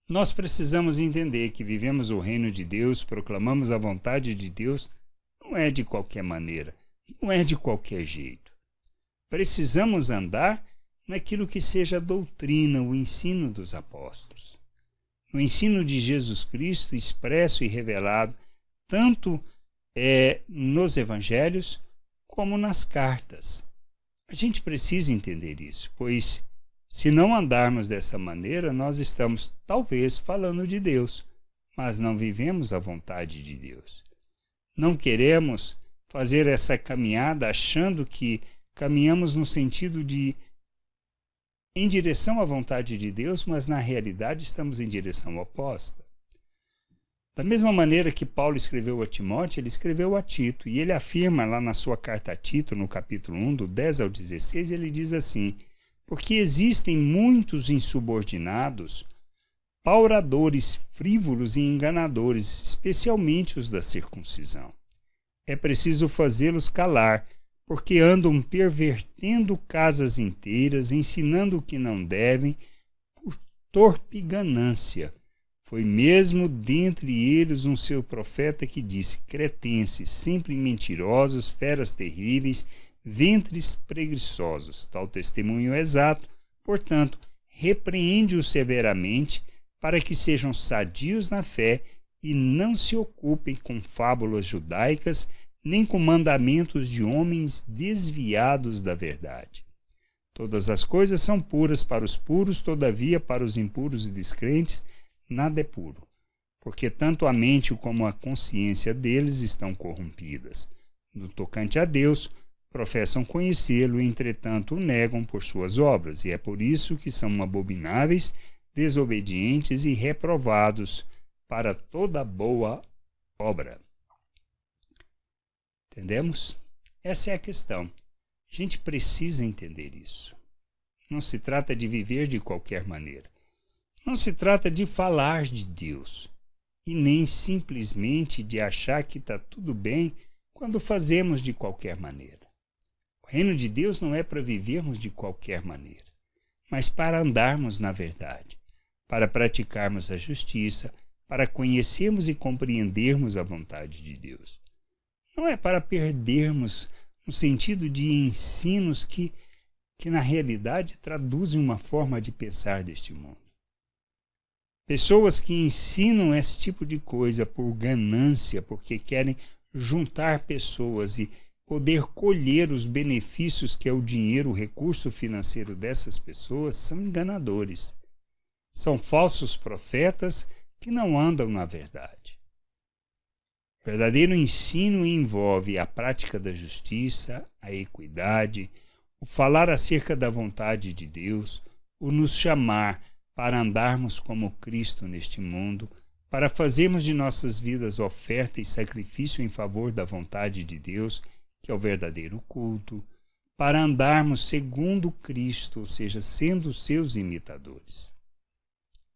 Nós precisamos entender que vivemos o reino de Deus, proclamamos a vontade de Deus, não é de qualquer maneira, não é de qualquer jeito. Precisamos andar naquilo que seja a doutrina, o ensino dos apóstolos. O ensino de Jesus Cristo expresso e revelado tanto nos evangelhos como nas cartas. A gente precisa entender isso, pois se não andarmos dessa maneira, nós estamos talvez falando de Deus, mas não vivemos a vontade de Deus. Não queremos fazer essa caminhada achando que caminhamos no sentido de em direção à vontade de Deus, mas na realidade estamos em direção oposta. Da mesma maneira que Paulo escreveu a Timóteo, ele escreveu a Tito, e ele afirma lá na sua carta a Tito, no capítulo 1, do 10 ao 16, ele diz assim: porque existem muitos insubordinados, pauradores frívolos e enganadores, especialmente os da circuncisão. É preciso fazê-los calar, porque andam pervertendo casas inteiras, ensinando o que não devem, por torpe ganância. Foi mesmo dentre eles um seu profeta que disse: cretenses, sempre mentirosos, feras terríveis, ventres preguiçosos. Tal testemunho é exato, portanto, repreende-os severamente, para que sejam sadios na fé e não se ocupem com fábulas judaicas, nem com mandamentos de homens desviados da verdade. Todas as coisas são puras para os puros, todavia para os impuros e descrentes nada é puro, porque tanto a mente como a consciência deles estão corrompidas. No tocante a Deus, professam conhecê-lo, entretanto o negam por suas obras, e é por isso que são abomináveis, desobedientes e reprovados para toda boa obra. Entendemos? Essa é a questão. A gente precisa entender isso. Não se trata de viver de qualquer maneira. Não se trata de falar de Deus. E nem simplesmente de achar que está tudo bem quando fazemos de qualquer maneira. O reino de Deus não é para vivermos de qualquer maneira, mas para andarmos na verdade, para praticarmos a justiça, para conhecermos e compreendermos a vontade de Deus. Não é para perdermos no sentido de ensinos que na realidade traduzem uma forma de pensar deste mundo. Pessoas que ensinam esse tipo de coisa por ganância, porque querem juntar pessoas e poder colher os benefícios que é o dinheiro, o recurso financeiro dessas pessoas, são enganadores. São falsos profetas que não andam na verdade. O verdadeiro ensino envolve a prática da justiça, a equidade, o falar acerca da vontade de Deus, o nos chamar para andarmos como Cristo neste mundo, para fazermos de nossas vidas oferta e sacrifício em favor da vontade de Deus, que é o verdadeiro culto, para andarmos segundo Cristo, ou seja, sendo seus imitadores.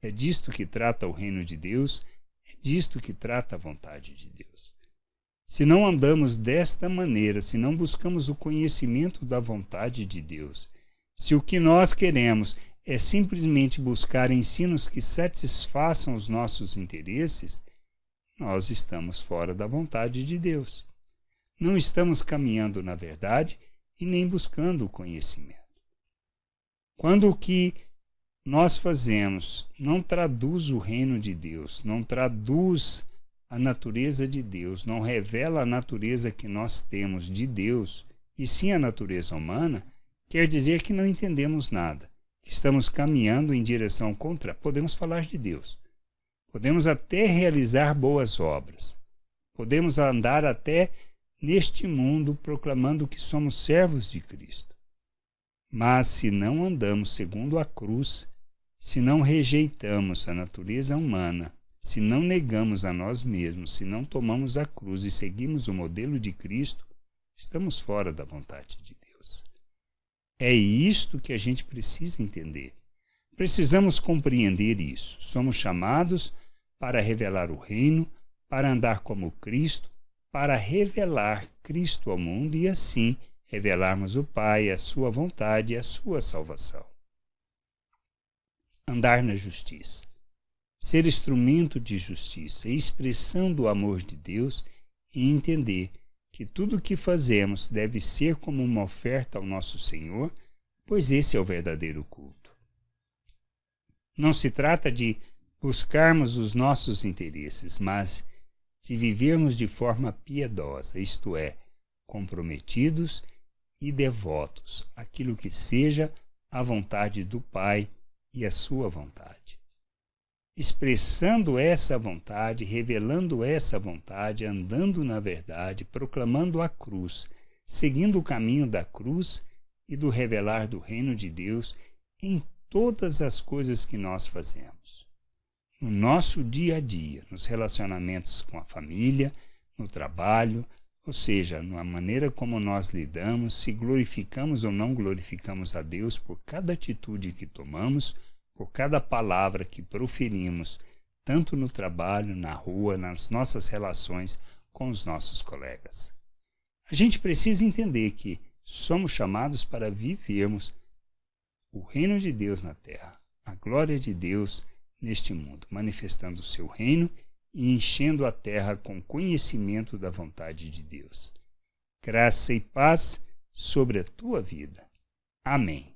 É disto que trata o reino de Deus, é disto que trata a vontade de Deus. Se não andamos desta maneira, se não buscamos o conhecimento da vontade de Deus, se o que nós queremos é simplesmente buscar ensinos que satisfaçam os nossos interesses, nós estamos fora da vontade de Deus. Não estamos caminhando na verdade e nem buscando o conhecimento. Quando o que nós fazemos não traduz o reino de Deus, não traduz a natureza de Deus, não revela a natureza que nós temos de Deus, e sim a natureza humana, quer dizer que não entendemos nada, que estamos caminhando em direção contrária. Podemos falar de Deus, podemos até realizar boas obras, podemos andar até neste mundo proclamando que somos servos de Cristo. Mas se não andamos segundo a cruz, se não rejeitamos a natureza humana, se não negamos a nós mesmos, se não tomamos a cruz e seguimos o modelo de Cristo, estamos fora da vontade de Deus. É isto que a gente precisa entender. Precisamos compreender isso. Somos chamados para revelar o reino, para andar como Cristo, para revelar Cristo ao mundo e assim revelarmos o Pai, a sua vontade e a sua salvação. Andar na justiça. ser instrumento de justiça, expressando o amor de Deus e entender que tudo o que fazemos deve ser como uma oferta ao nosso Senhor, pois esse é o verdadeiro culto. Não se trata de buscarmos os nossos interesses, mas de vivermos de forma piedosa, isto é, comprometidos e devotos àquilo que seja a vontade do Pai e a sua vontade. Expressando essa vontade, revelando essa vontade, andando na verdade, proclamando a cruz, seguindo o caminho da cruz e do revelar do reino de Deus em todas as coisas que nós fazemos. No nosso dia a dia, nos relacionamentos com a família, no trabalho, ou seja, na maneira como nós lidamos, se glorificamos ou não glorificamos a Deus por cada atitude que tomamos, por cada palavra que proferimos, tanto no trabalho, na rua, nas nossas relações com os nossos colegas. A gente precisa entender que somos chamados para vivermos o reino de Deus na terra, a glória de Deus neste mundo, manifestando o seu reino e enchendo a terra com conhecimento da vontade de Deus. Graça e paz sobre a tua vida. Amém.